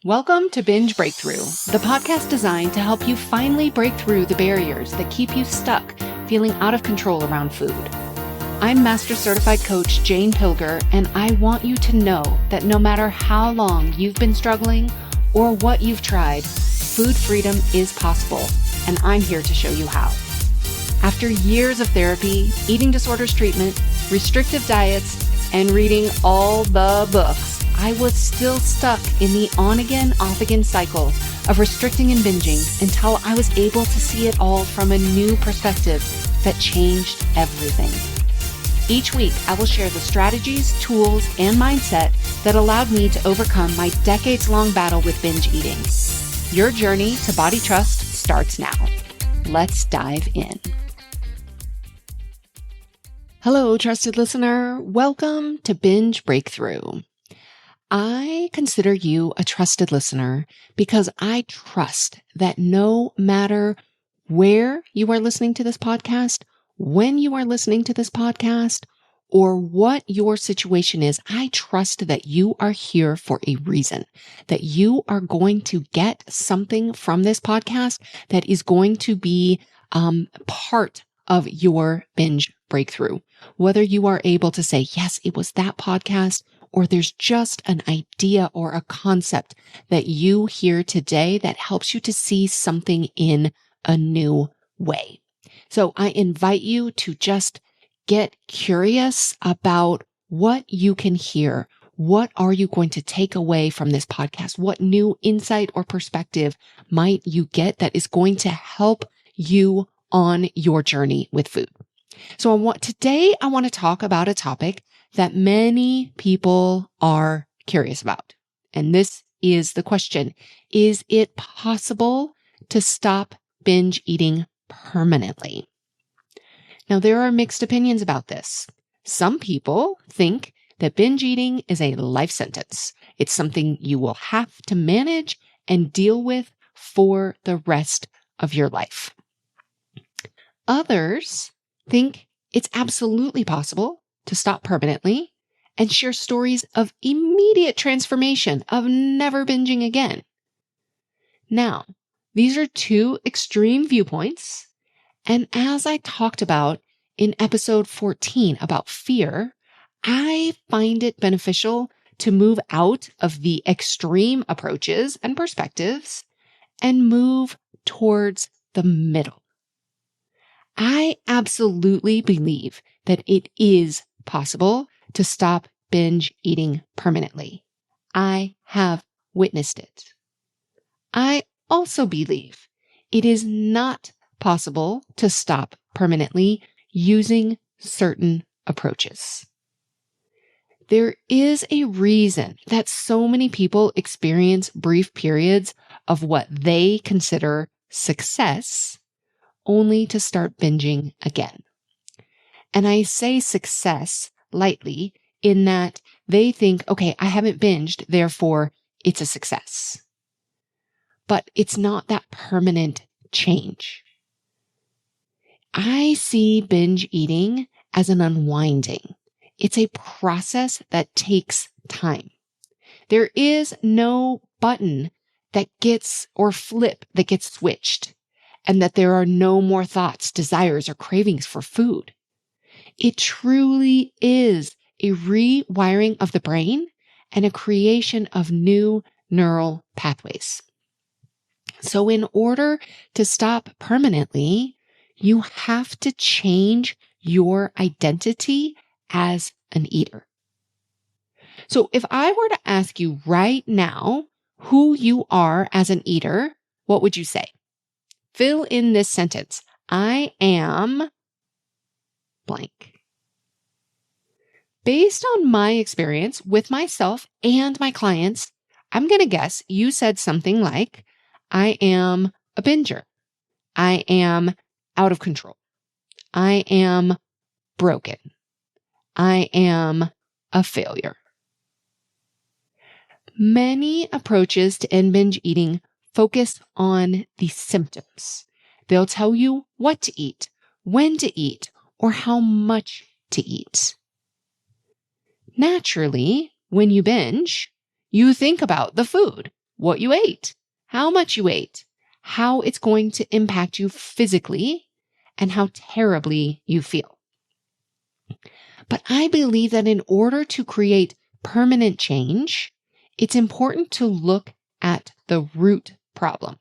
Welcome to Binge Breakthrough, the podcast designed to help you finally break through the barriers that keep you stuck, feeling out of control around food. I'm Master Certified Coach Jane Pilger, and I want you to know that no matter how long you've been struggling or what you've tried, food freedom is possible, and I'm here to show you how. After years of therapy, eating disorders treatment, restrictive diets, and reading all the books, I was still stuck in the on-again, off-again cycle of restricting and binging until I was able to see it all from a new perspective that changed everything. Each week, I will share the strategies, tools, and mindset that allowed me to overcome my decades-long battle with binge eating. Your journey to body trust starts now. Let's dive in. Hello, trusted listener. Welcome to Binge Breakthrough. I consider you a trusted listener because I trust that no matter where you are listening to this podcast, when you are listening to this podcast, or what your situation is, I trust that you are here for a reason, that you are going to get something from this podcast that is going to be part of your binge breakthrough. Whether you are able to say, yes, it was that podcast, or there's just an idea or a concept that you hear today that helps you to see something in a new way. So I invite you to just get curious about what you can hear. What are you going to take away from this podcast? What new insight or perspective might you get that is going to help you on your journey with food? So today I want to talk about a topic that many people are curious about. And this is the question: is it possible to stop binge eating permanently? Now, there are mixed opinions about this. Some people think that binge eating is a life sentence. It's something you will have to manage and deal with for the rest of your life. Others think it's absolutely possible to stop permanently and share stories of immediate transformation, of never binging again. Now, these are two extreme viewpoints. And as I talked about in episode 14 about fear, I find it beneficial to move out of the extreme approaches and perspectives and move towards the middle. I absolutely believe that it is possible to stop binge eating permanently. I have witnessed it. I also believe it is not possible to stop permanently using certain approaches. There is a reason that so many people experience brief periods of what they consider success only to start binging again. And I say success lightly in that they think, okay, I haven't binged, therefore it's a success. But it's not that permanent change. I see binge eating as an unwinding. It's a process that takes time. There is no button that gets or flip that gets switched, and that there are no more thoughts, desires, or cravings for food. It truly is a rewiring of the brain and a creation of new neural pathways. So in order to stop permanently, you have to change your identity as an eater. So if I were to ask you right now who you are as an eater, what would you say? Fill in this sentence. I am blank. Based on my experience with myself and my clients, I'm going to guess you said something like, I am a binger. I am out of control. I am broken. I am a failure. Many approaches to end binge eating focus on the symptoms. They'll tell you what to eat, when to eat, or how much to eat. Naturally, when you binge, you think about the food. what you ate, how much you ate, how it's going to impact you physically, and how terribly you feel. But I believe that in order to create permanent change, it's important to look at the root problem.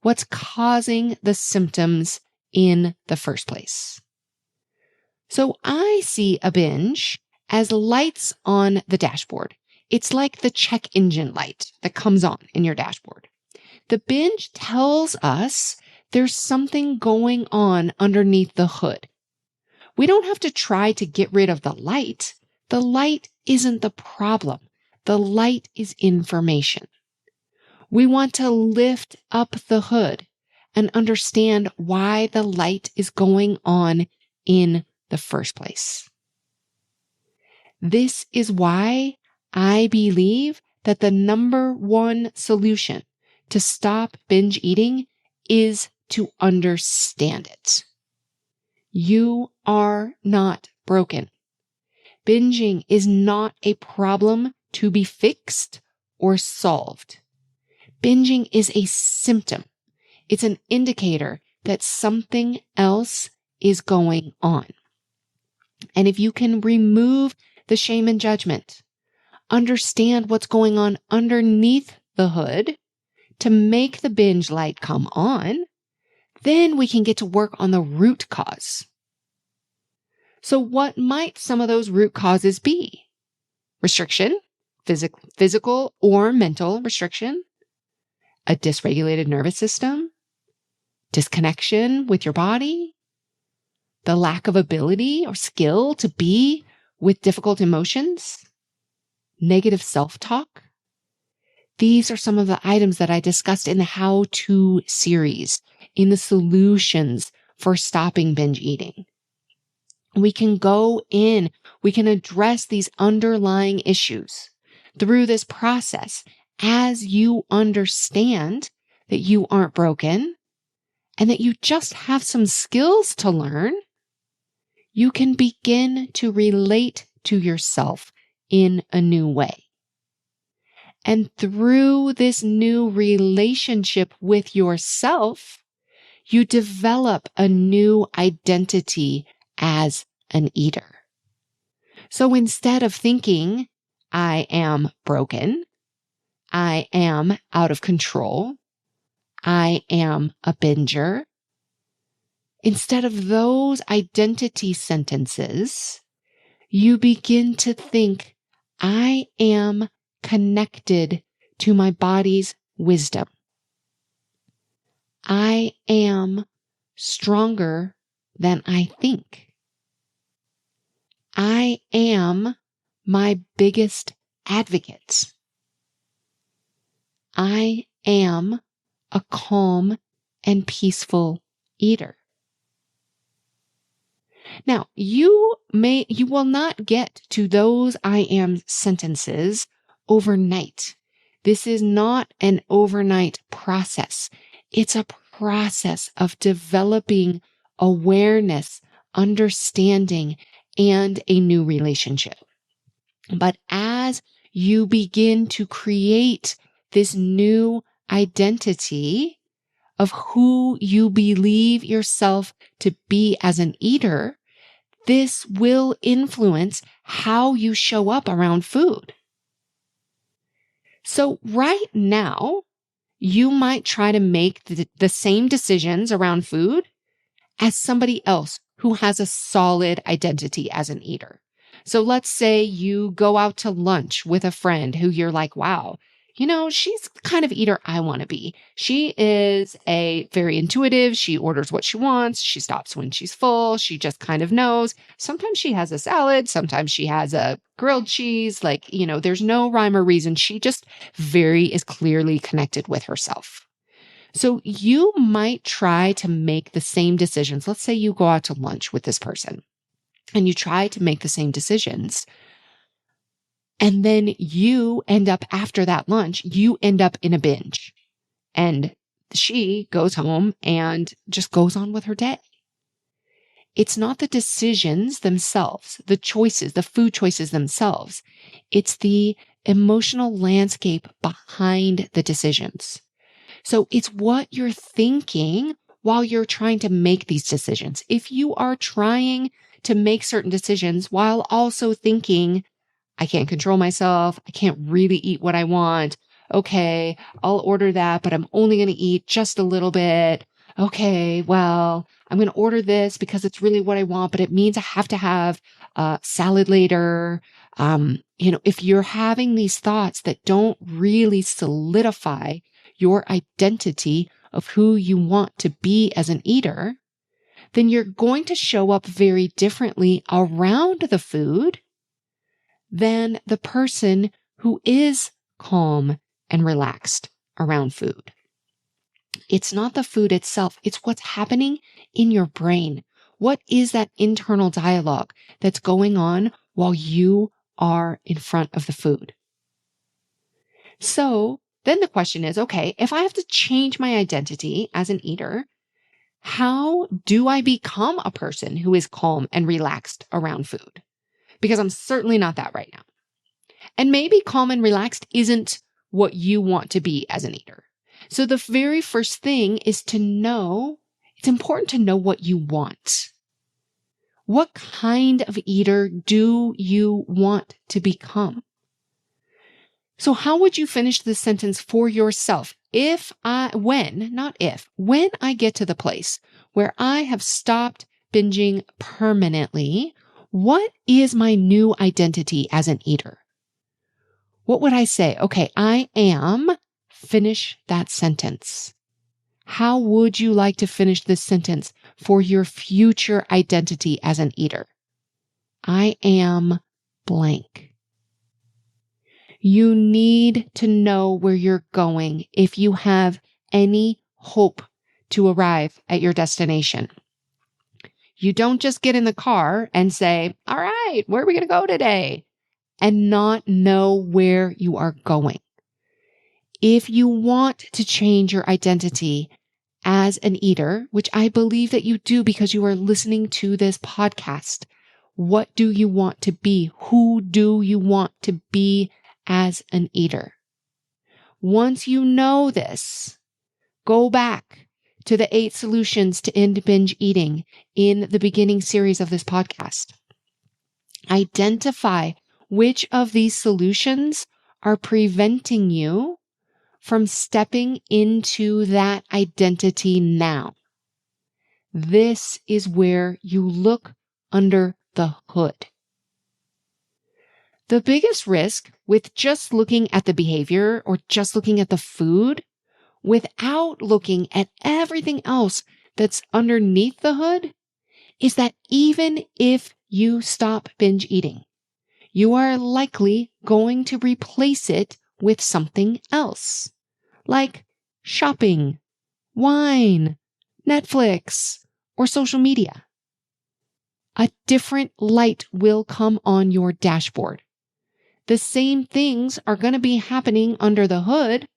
What's causing the symptoms in the first place? So I see a binge as lights on the dashboard. It's like the check engine light that comes on in your dashboard. The binge tells us there's something going on underneath the hood. We don't have to try to get rid of the light. The light isn't the problem. The light is information. We want to lift up the hood and understand why the light is going on in the first place. This is why I believe that the number one solution to stop binge eating is to understand it. You are not broken. Binging is not a problem to be fixed or solved. Binging is a symptom. It's an indicator that something else is going on. And if you can remove the shame and judgment, understand what's going on underneath the hood to make the binge light come on, then we can get to work on the root cause. So what might some of those root causes be? Restriction, physical or mental restriction, a dysregulated nervous system, disconnection with your body, the lack of ability or skill to be with difficult emotions, negative self-talk. These are some of the items that I discussed in the how-to series, in the solutions for stopping binge eating. We can go in, we can address these underlying issues through this process as you understand that you aren't broken and that you just have some skills to learn. You can begin to relate to yourself in a new way. And through this new relationship with yourself, you develop a new identity as an eater. So instead of thinking, I am broken, I am out of control, I am a binger, instead of those identity sentences, you begin to think, I am connected to my body's wisdom. I am stronger than I think. I am my biggest advocate. I am a calm and peaceful eater. Now, you will not get to those I am sentences overnight. This is not an overnight process. It's a process of developing awareness, understanding, and a new relationship. But as you begin to create this new identity of who you believe yourself to be as an eater, this will influence how you show up around food. So right now, you might try to make the same decisions around food as somebody else who has a solid identity as an eater. So let's say you go out to lunch with a friend who you're like, wow, she's the kind of eater I want to be. She is very intuitive. She orders what she wants. She stops when she's full. She just kind of knows. Sometimes she has a salad. Sometimes she has a grilled cheese. There's no rhyme or reason. She just is clearly connected with herself. So you might try to make the same decisions. Let's say you go out to lunch with this person and you try to make the same decisions. And then you end up after that lunch, you end up in a binge and she goes home and just goes on with her day. It's not the decisions themselves, the choices, the food choices themselves. It's the emotional landscape behind the decisions. So it's what you're thinking while you're trying to make these decisions. If you are trying to make certain decisions while also thinking, I can't control myself, I can't really eat what I want. Okay, I'll order that, but I'm only going to eat just a little bit. Okay, well, I'm going to order this because it's really what I want, but it means I have to have salad later. If you're having these thoughts that don't really solidify your identity of who you want to be as an eater, then you're going to show up very differently around the food than the person who is calm and relaxed around food. It's not the food itself. It's what's happening in your brain. What is that internal dialogue that's going on while you are in front of the food? So then the question is, okay, if I have to change my identity as an eater, how do I become a person who is calm and relaxed around food? Because I'm certainly not that right now. And maybe calm and relaxed isn't what you want to be as an eater. So the very first thing is to know, it's important to know what you want. What kind of eater do you want to become? So how would you finish this sentence for yourself? When I get to the place where I have stopped binging permanently, what is my new identity as an eater? What would I say? Okay, I am, finish that sentence. How would you like to finish this sentence for your future identity as an eater? I am blank. You need to know where you're going if you have any hope to arrive at your destination. You don't just get in the car and say, all right, where are we going to go today? And not know where you are going. If you want to change your identity as an eater, which I believe that you do because you are listening to this podcast, what do you want to be? Who do you want to be as an eater? Once you know this, go back to the 8 solutions to end binge eating in the beginning series of this podcast. Identify which of these solutions are preventing you from stepping into that identity now. This is where you look under the hood. The biggest risk with just looking at the behavior or just looking at the food without looking at everything else that's underneath the hood is that even if you stop binge eating, you are likely going to replace it with something else, like shopping, wine, Netflix, or social media. A different light will come on your dashboard. The same things are going to be happening under the hood.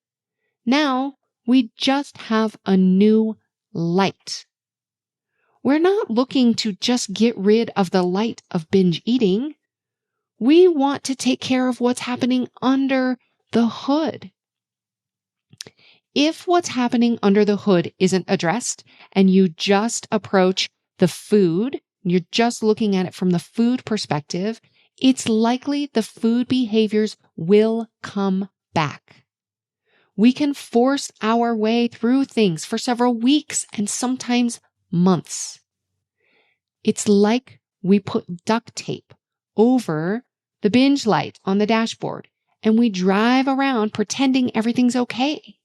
Now we just have a new light. We're not looking to just get rid of the light of binge eating. We want to take care of what's happening under the hood. If what's happening under the hood isn't addressed and you just approach the food, you're just looking at it from the food perspective, it's likely the food behaviors will come back. We can force our way through things for several weeks and sometimes months. It's like we put duct tape over the binge light on the dashboard and we drive around pretending everything's okay.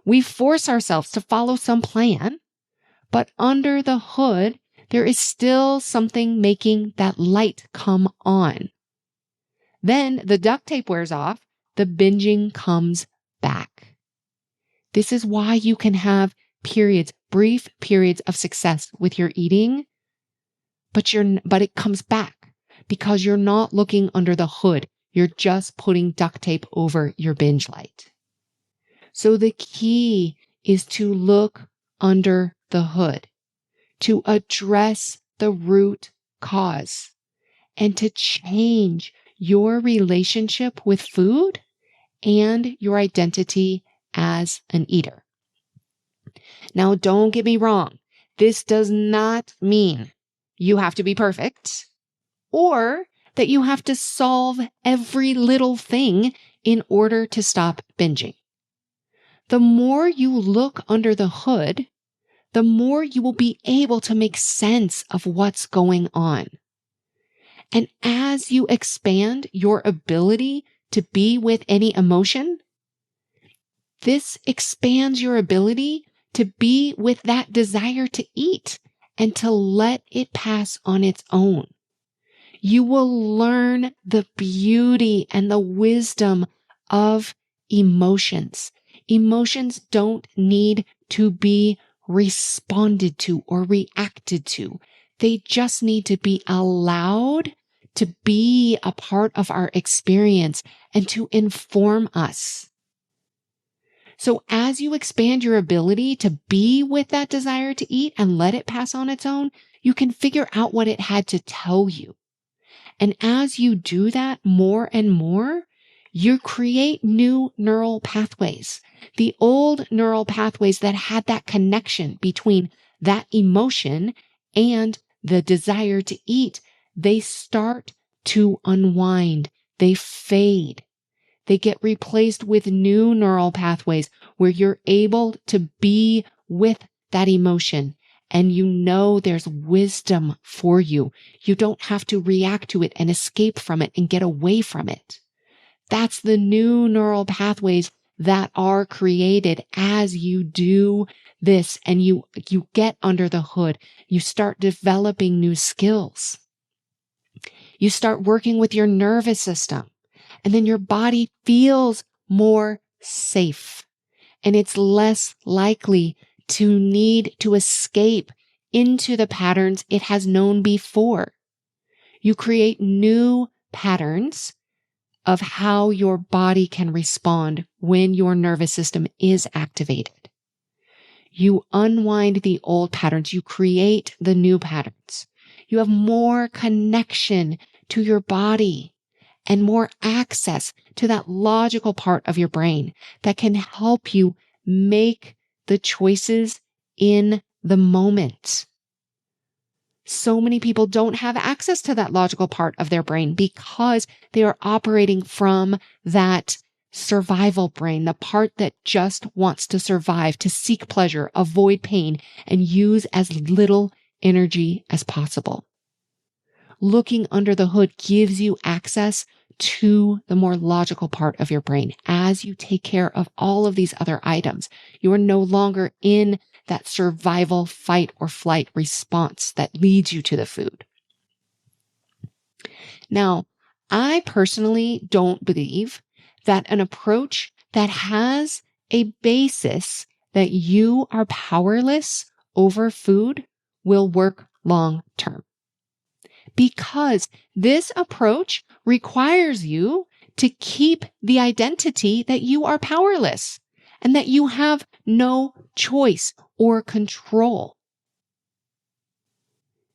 We force ourselves to follow some plan, but under the hood, there is still something making that light come on. Then the duct tape wears off, the binging comes back. This is why you can have brief periods of success with your eating, but it comes back because you're not looking under the hood. You're just putting duct tape over your binge light. So the key is to look under the hood, to address the root cause, and to change your relationship with food and your identity as an eater. Now, don't get me wrong. This does not mean you have to be perfect or that you have to solve every little thing in order to stop binging. The more you look under the hood, the more you will be able to make sense of what's going on. And as you expand your ability to be with any emotion, this expands your ability to be with that desire to eat and to let it pass on its own. You will learn the beauty and the wisdom of emotions. Emotions don't need to be responded to or reacted to. They just need to be allowed to be a part of our experience and to inform us. So as you expand your ability to be with that desire to eat and let it pass on its own, you can figure out what it had to tell you. And as you do that more and more, you create new neural pathways. The old neural pathways that had that connection between that emotion and the desire to eat, they start to unwind. They fade. They get replaced with new neural pathways where you're able to be with that emotion. And you know there's wisdom for you. You don't have to react to it and escape from it and get away from it. That's the new neural pathways that are created as you do this and you get under the hood. You start developing new skills. You start working with your nervous system, and then your body feels more safe, and it's less likely to need to escape into the patterns it has known before. You create new patterns of how your body can respond when your nervous system is activated. You unwind the old patterns. You create the new patterns. You have more connection to your body and more access to that logical part of your brain that can help you make the choices in the moment. So many people don't have access to that logical part of their brain because they are operating from that survival brain, the part that just wants to survive, to seek pleasure, avoid pain, and use as little energy as possible. Looking under the hood gives you access to the more logical part of your brain. As you take care of all of these other items, you are no longer in that survival, fight, or flight response that leads you to the food. Now, I personally don't believe that an approach that has a basis that you are powerless over food will work long term. Because this approach requires you to keep the identity that you are powerless and that you have no choice or control.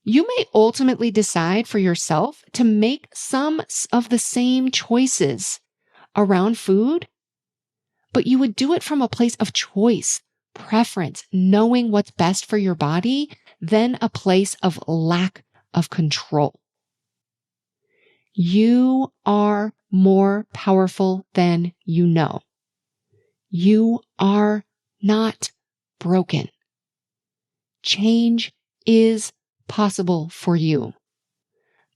You may ultimately decide for yourself to make some of the same choices around food, but you would do it from a place of choice, preference, knowing what's best for your body, than a place of lack of control. You are more powerful than you know. You are not broken. Change is possible for you.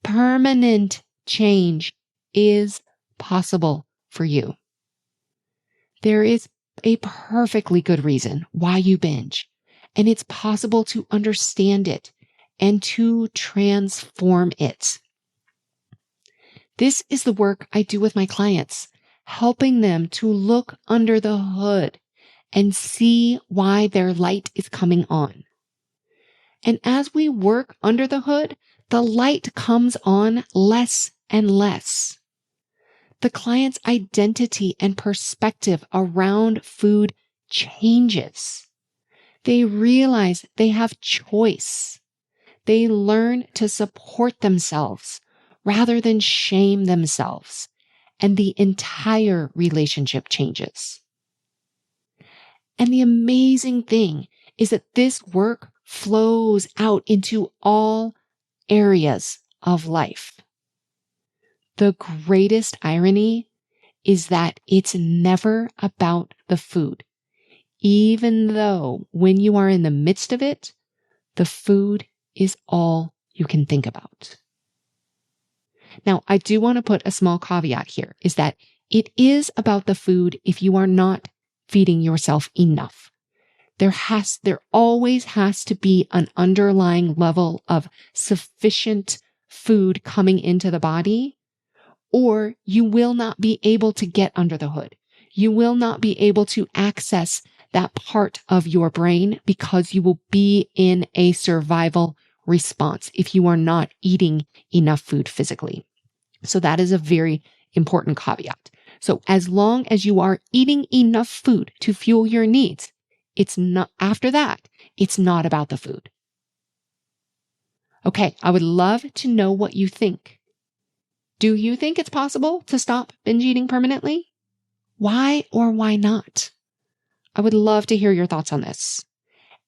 Permanent change is possible for you. There is a perfectly good reason why you binge, and it's possible to understand it and to transform it. This is the work I do with my clients, helping them to look under the hood and see why their light is coming on. And as we work under the hood, the light comes on less and less. The client's identity and perspective around food changes. They realize they have choice. They learn to support themselves rather than shame themselves, and the entire relationship changes. And the amazing thing is that this work flows out into all areas of life. The greatest irony is that it's never about the food, even though when you are in the midst of it, the food is all you can think about. Now, I do want to put a small caveat here, is that it is about the food if you are not feeding yourself enough. There always has to be an underlying level of sufficient food coming into the body, or you will not be able to get under the hood. You will not be able to access that part of your brain because you will be in a survival response if you are not eating enough food physically. So that is a very important caveat. So as long as you are eating enough food to fuel your needs, after that, it's not about the food. Okay, I would love to know what you think. Do you think it's possible to stop binge eating permanently? Why or why not? I would love to hear your thoughts on this.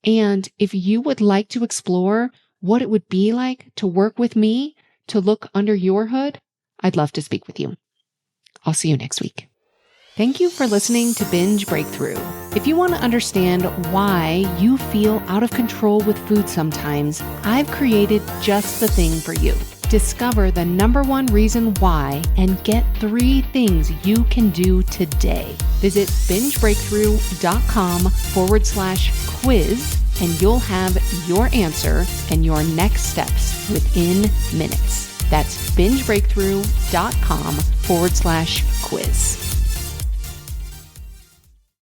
And if you would like to explore what it would be like to work with me to look under your hood, I'd love to speak with you. I'll see you next week. Thank you for listening to Binge Breakthrough. If you want to understand why you feel out of control with food sometimes, I've created just the thing for you. Discover the #1 reason why and get 3 things you can do today. Visit bingebreakthrough.com/quiz and you'll have your answer and your next steps within minutes. That's bingebreakthrough.com/quiz.